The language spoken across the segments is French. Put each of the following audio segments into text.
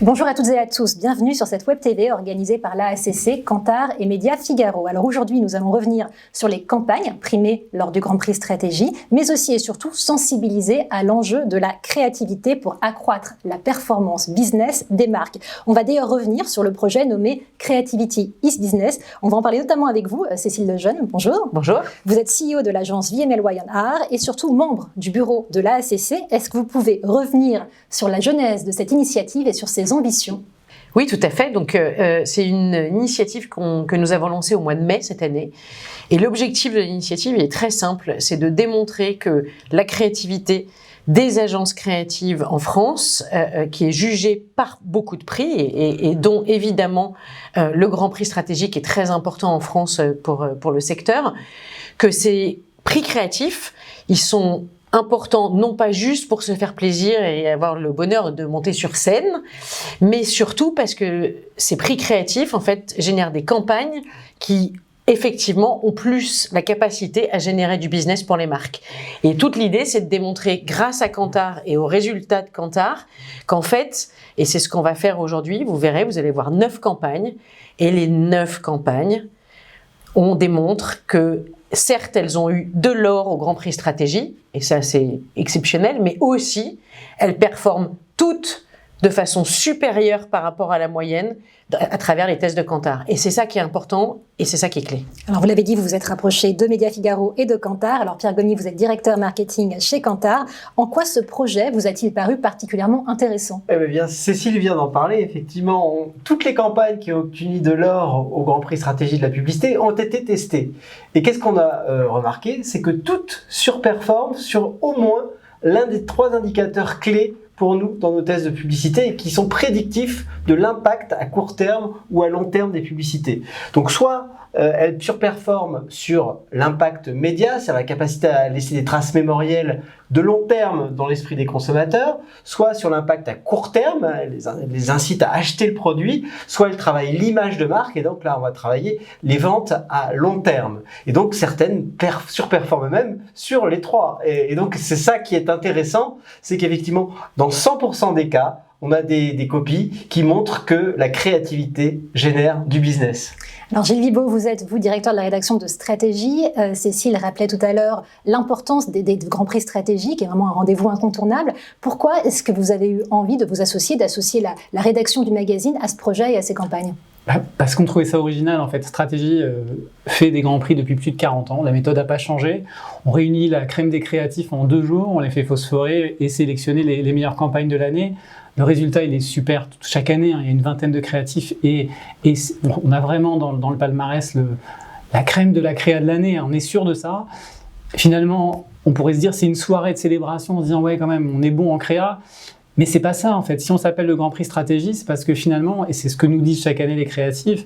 Bonjour à toutes et à tous, bienvenue sur cette web TV organisée par l'AACC, Kantar et Média Figaro. Alors aujourd'hui, nous allons revenir sur les campagnes primées lors du Grand Prix Stratégie, mais aussi et surtout sensibiliser à l'enjeu de la créativité pour accroître la performance business des marques. On va d'ailleurs revenir sur le projet nommé Creativity is Business. On va en parler notamment avec vous, Cécile Lejeune. Bonjour. Bonjour. Vous êtes CEO de l'agence VMLY & Art et surtout membre du bureau de l'AACC. Est-ce que vous pouvez revenir sur la genèse de cette initiative et sur ses ambitions? Oui, tout à fait. Donc, c'est une initiative que nous avons lancée au mois de mai cette année. Et l'objectif de l'initiative est très simple, c'est de démontrer que la créativité des agences créatives en France, qui est jugée par beaucoup de prix et dont évidemment le Grand Prix stratégique est très important en France pour le secteur, que ces prix créatifs, ils sont important, non pas juste pour se faire plaisir et avoir le bonheur de monter sur scène, mais surtout parce que ces prix créatifs, en fait, génèrent des campagnes qui, effectivement, ont plus la capacité à générer du business pour les marques. Et toute l'idée, c'est de démontrer, grâce à Kantar et aux résultats de Kantar, qu'en fait, et c'est ce qu'on va faire aujourd'hui, vous verrez, vous allez voir 9 campagnes, et les 9 campagnes, on démontre que certes, elles ont eu de l'or au Grand Prix Stratégie, et ça c'est exceptionnel, mais aussi, elles performent toutes de façon supérieure par rapport à la moyenne à travers les tests de Kantar. Et c'est ça qui est important et c'est ça qui est clé. Alors vous l'avez dit, vous vous êtes rapproché de Média Figaro et de Kantar. Alors Pierre Gommy, vous êtes directeur marketing chez Kantar. En quoi ce projet vous a-t-il paru particulièrement intéressant? Bien, Cécile vient d'en parler. Effectivement, toutes les campagnes qui ont obtenu de l'or au Grand Prix Stratégie de la publicité ont été testées. Et qu'est-ce qu'on a remarqué? C'est que toutes surperforment sur au moins l'un des 3 indicateurs clés pour nous dans nos tests de publicité et qui sont prédictifs de l'impact à court terme ou à long terme des publicités. Donc soit elles surperforment sur l'impact média, c'est la capacité à laisser des traces mémorielles de long terme dans l'esprit des consommateurs, soit sur l'impact à court terme, elles les incitent à acheter le produit, soit elles travaillent l'image de marque et donc là on va travailler les ventes à long terme. Et donc certaines surperforment même sur les 3. Et donc c'est ça qui est intéressant, c'est qu'effectivement dans 100% des cas, on a des copies qui montrent que la créativité génère du business. Alors Gilles Vibaud, vous êtes directeur de la rédaction de Stratégie. Cécile rappelait tout à l'heure l'importance des Grands Prix Stratégiques, qui est vraiment un rendez-vous incontournable. Pourquoi est-ce que vous avez eu envie de vous associer, d'associer la rédaction du magazine à ce projet et à ces campagnes? Parce qu'on trouvait ça original, en fait. Stratégie fait des Grands Prix depuis plus de 40 ans. La méthode n'a pas changé. On réunit la crème des créatifs en 2 jours, on les fait phosphorer et sélectionner les meilleures campagnes de l'année. Le résultat, il est super chaque année. Il y a une vingtaine de créatifs et on a vraiment dans le palmarès la crème de la créa de l'année. On est sûr de ça. Finalement, on pourrait se dire c'est une soirée de célébration en se disant ouais quand même on est bon en créa. Mais c'est pas ça en fait. Si on s'appelle le Grand Prix Stratégie, c'est parce que finalement, et c'est ce que nous disent chaque année les créatifs,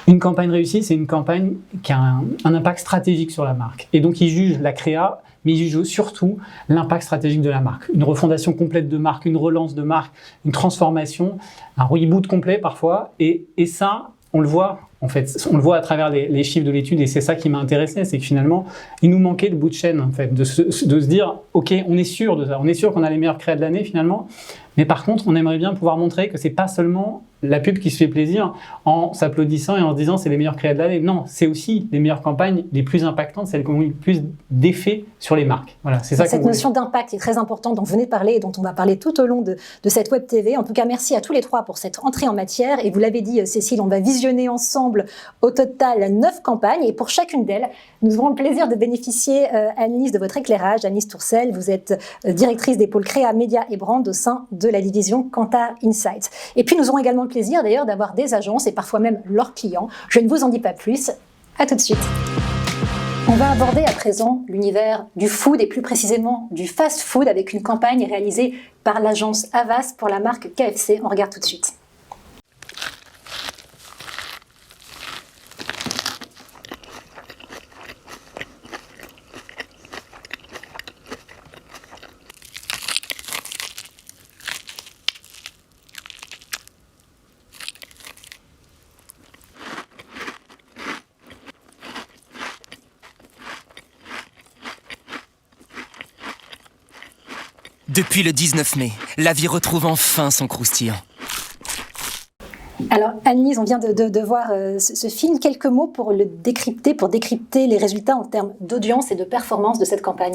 une campagne réussie, c'est une campagne qui a un impact stratégique sur la marque. Et donc ils jugent la créa, mais ils jugent surtout l'impact stratégique de la marque. Une refondation complète de marque, une relance de marque, une transformation, un reboot complet parfois. Et ça, on le voit. En fait, on le voit à travers les chiffres de l'étude et c'est ça qui m'a intéressé, c'est que finalement, il nous manquait de bout de chaîne, en fait, de se dire, ok, on est sûr de ça, on est sûr qu'on a les meilleurs créas de l'année finalement, mais par contre, on aimerait bien pouvoir montrer que c'est pas seulement la pub qui se fait plaisir en s'applaudissant et en se disant c'est les meilleurs créas de l'année. Non, c'est aussi les meilleures campagnes, les plus impactantes, celles qui ont eu le plus d'effet sur les marques. Voilà, c'est ça. Cette notion d'impact est très importante dont vous venez de parler et dont on va parler tout au long de cette web TV. En tout cas, merci à tous les 3 pour cette entrée en matière. Et vous l'avez dit, Cécile, on va visionner ensemble au total 9 campagnes. Et pour chacune d'elles, nous aurons le plaisir de bénéficier, Annelise, de votre éclairage. Annelise Tourcel, vous êtes directrice des pôles créa, médias et brand au sein de la division Kantar Insights. Et puis, nous aurons également le plaisir d'ailleurs d'avoir des agences et parfois même leurs clients. Je ne vous en dis pas plus. À tout de suite. On va aborder à présent l'univers du food et plus précisément du fast-food avec une campagne réalisée par l'agence Havas pour la marque KFC. On regarde tout de suite. Depuis le 19 mai, la vie retrouve enfin son croustillant. Alors Anne-Lise, on vient de voir ce film. Quelques mots pour le décrypter, pour décrypter les résultats en termes d'audience et de performance de cette campagne.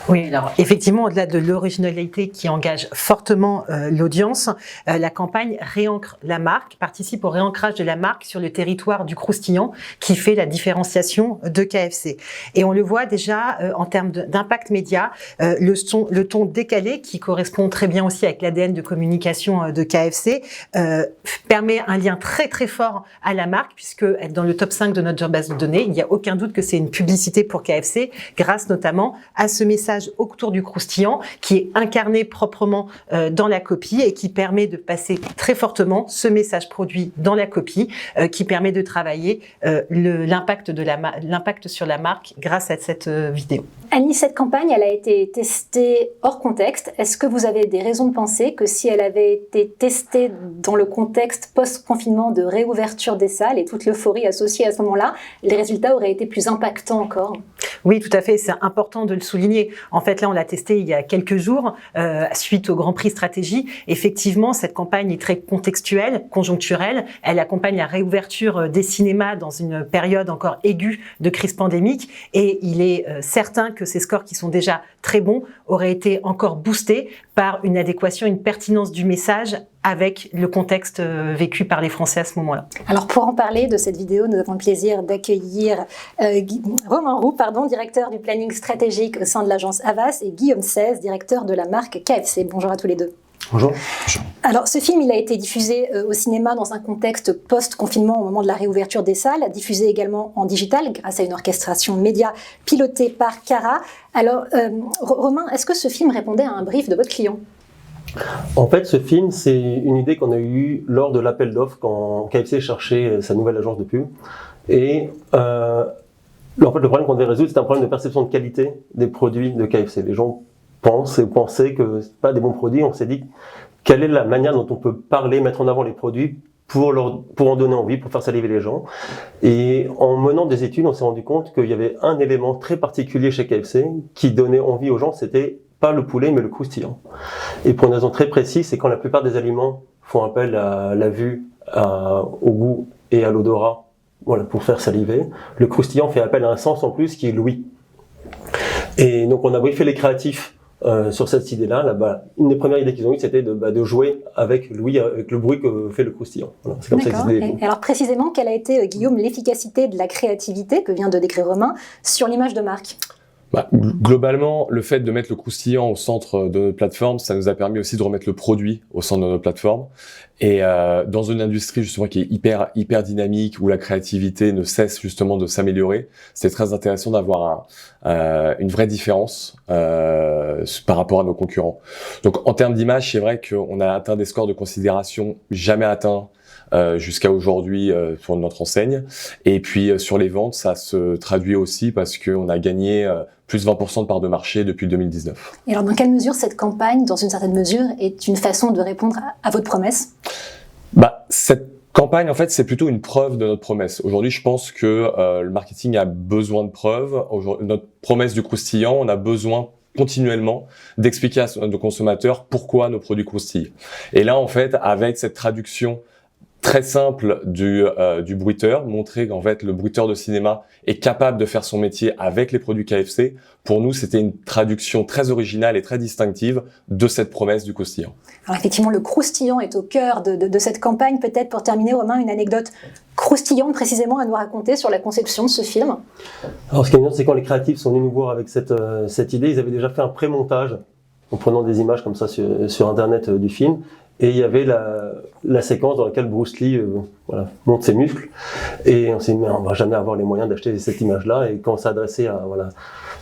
Oui, alors effectivement, au-delà de l'originalité qui engage fortement l'audience, la campagne réancre la marque, participe au réancrage de la marque sur le territoire du croustillant qui fait la différenciation de KFC. Et on le voit déjà en termes d'impact média, le ton décalé qui correspond très bien aussi avec l'ADN de communication de KFC permet un lien très très fort à la marque puisque elle est dans le top 5 de notre base de données. Il n'y a aucun doute que c'est une publicité pour KFC grâce notamment à ce message autour du croustillant qui est incarné proprement dans la copie et qui permet de passer très fortement ce message produit dans la copie qui permet de travailler l'impact sur la marque grâce à cette vidéo. Annie, cette campagne, elle a été testée hors contexte. Est-ce que vous avez des raisons de penser que si elle avait été testée dans le contexte post-confinement de réouverture des salles et toute l'euphorie associée à ce moment-là, les résultats auraient été plus impactants encore? Oui, tout à fait. C'est important de le souligner. En fait, là, on l'a testé il y a quelques jours, suite au Grand Prix Stratégie. Effectivement, cette campagne est très contextuelle, conjoncturelle. Elle accompagne la réouverture des cinémas dans une période encore aiguë de crise pandémique. Et il est certain que ces scores qui sont déjà très bons auraient été encore boostés par une adéquation, une pertinence du message avec le contexte vécu par les Français à ce moment-là. Alors pour en parler de cette vidéo, nous avons le plaisir d'accueillir Romain Roux, directeur du planning stratégique au sein de l'agence Havas, et Guillaume Saiz, directeur de la marque KFC. Bonjour à tous les deux. Bonjour. Alors ce film, il a été diffusé au cinéma dans un contexte post-confinement au moment de la réouverture des salles, diffusé également en digital grâce à une orchestration média pilotée par Cara. Alors Romain, est-ce que ce film répondait à un brief de votre client ? En fait, ce film, c'est une idée qu'on a eue lors de l'appel d'offres quand KFC cherchait sa nouvelle agence de pub. Et en fait, le problème qu'on devait résoudre, c'est un problème de perception de qualité des produits de KFC. Les gens pensaient que c'est pas des bons produits. On s'est dit, quelle est la manière dont on peut parler, mettre en avant les produits pour en donner envie, pour faire saliver les gens. Et en menant des études, on s'est rendu compte qu'il y avait un élément très particulier chez KFC qui donnait envie aux gens, c'était pas le poulet, mais le croustillant. Et pour une raison très précise, c'est quand la plupart des aliments font appel à la vue, au goût et à l'odorat, voilà, pour faire saliver, le croustillant fait appel à un sens en plus qui est l'ouïe. Et donc on a briefé les créatifs sur cette idée-là. Une des premières idées qu'ils ont eues, c'était de jouer avec l'ouïe, avec le bruit que fait le croustillant. Voilà, c'est comme ça que et alors précisément, quelle a été, Guillaume, l'efficacité de la créativité que vient de décrire Romain sur l'image de marque ? Globalement, le fait de mettre le croustillant au centre de notre plateforme, ça nous a permis aussi de remettre le produit au centre de notre plateforme. Et dans une industrie justement qui est hyper dynamique, où la créativité ne cesse justement de s'améliorer, c'est très intéressant d'avoir une vraie différence par rapport à nos concurrents. Donc en termes d'image, c'est vrai qu'on a atteint des scores de considération jamais atteints jusqu'à aujourd'hui pour notre enseigne. Et puis sur les ventes, ça se traduit aussi parce qu'on a gagné plus 20% de part de marché depuis 2019. Et alors dans quelle mesure cette campagne, dans une certaine mesure, est une façon de répondre à votre promesse ? Cette campagne, en fait, c'est plutôt une preuve de notre promesse. Aujourd'hui, je pense que le marketing a besoin de preuves. Notre promesse du croustillant, on a besoin continuellement d'expliquer à nos consommateurs pourquoi nos produits croustillent. Et là, en fait, avec cette traduction très simple du bruiteur, montrer qu'en fait le bruiteur de cinéma est capable de faire son métier avec les produits KFC. Pour nous, c'était une traduction très originale et très distinctive de cette promesse du croustillant. Alors effectivement, le croustillant est au cœur de cette campagne. Peut-être pour terminer, Romain, une anecdote croustillante précisément à nous raconter sur la conception de ce film. Alors ce qui est bien, c'est quand les créatifs sont venus nous voir avec cette idée, ils avaient déjà fait un pré-montage en prenant des images comme ça sur Internet du film. Et il y avait la séquence dans laquelle Bruce Lee monte ses muscles. Et on s'est dit, mais on va jamais avoir les moyens d'acheter cette image-là. Et quand on s'est adressé à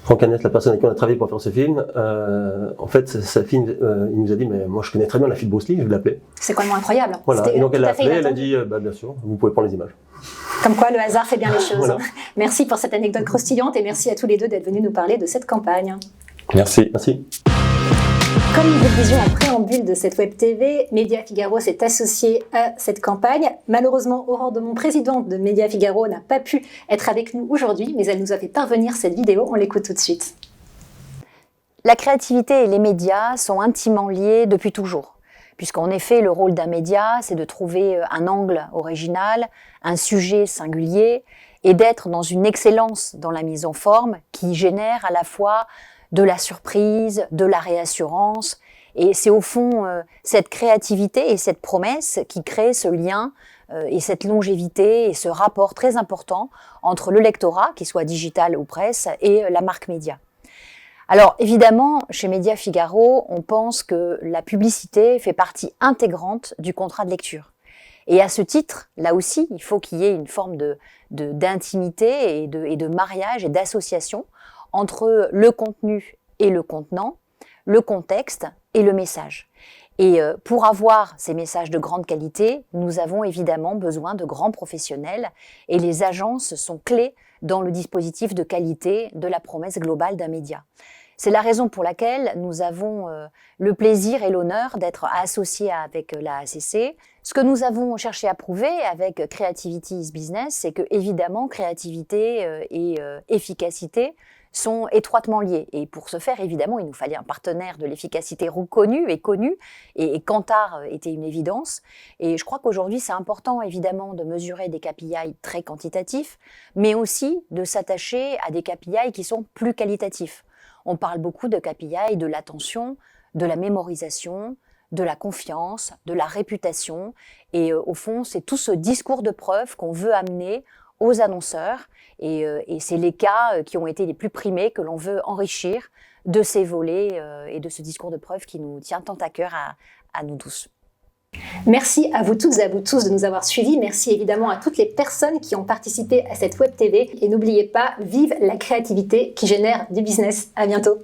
Franck Annette, la personne avec qui on a travaillé pour faire ce film, en fait, sa fille, il nous a dit, mais moi je connais très bien la fille de Bruce Lee, je vais l'appeler. C'est quand même incroyable. Voilà. Et donc elle l'a appelé, elle a dit, bien sûr, vous pouvez prendre les images. Comme quoi le hasard fait bien les choses. Voilà. Merci pour cette anecdote croustillante et merci à tous les deux d'être venus nous parler de cette campagne. Merci. Merci. Comme nous le disions en préambule de cette web TV, Média Figaro s'est associé à cette campagne. Malheureusement, Aurore Daumont, présidente de Média Figaro, n'a pas pu être avec nous aujourd'hui, mais elle nous a fait parvenir cette vidéo. On l'écoute tout de suite. La créativité et les médias sont intimement liés depuis toujours, puisqu'en effet, le rôle d'un média, c'est de trouver un angle original, un sujet singulier, et d'être dans une excellence dans la mise en forme qui génère à la fois de la surprise, de la réassurance. Et c'est au fond cette créativité et cette promesse qui crée ce lien et cette longévité et ce rapport très important entre le lectorat, qu'il soit digital ou presse, et la marque média. Alors évidemment, chez Média Figaro, on pense que la publicité fait partie intégrante du contrat de lecture. Et à ce titre, là aussi, il faut qu'il y ait une forme d'intimité et de mariage et d'association entre le contenu et le contenant, le contexte et le message. Et pour avoir ces messages de grande qualité, nous avons évidemment besoin de grands professionnels et les agences sont clés dans le dispositif de qualité de la promesse globale d'un média. C'est la raison pour laquelle nous avons le plaisir et l'honneur d'être associés avec la ACC. Ce que nous avons cherché à prouver avec Creativity is Business, c'est que évidemment créativité et efficacité sont étroitement liés. Et pour ce faire, évidemment, il nous fallait un partenaire de l'efficacité reconnu et connu, et Kantar était une évidence. Et je crois qu'aujourd'hui, c'est important, évidemment, de mesurer des KPI très quantitatifs, mais aussi de s'attacher à des KPI qui sont plus qualitatifs. On parle beaucoup de KPI, de l'attention, de la mémorisation, de la confiance, de la réputation. Et au fond, c'est tout ce discours de preuve qu'on veut amener aux annonceurs. Et c'est les cas qui ont été les plus primés que l'on veut enrichir de ces volets et de ce discours de preuve qui nous tient tant à cœur à nous tous. Merci à vous toutes et à vous tous de nous avoir suivis. Merci évidemment à toutes les personnes qui ont participé à cette Web TV. Et n'oubliez pas, vive la créativité qui génère du business. À bientôt.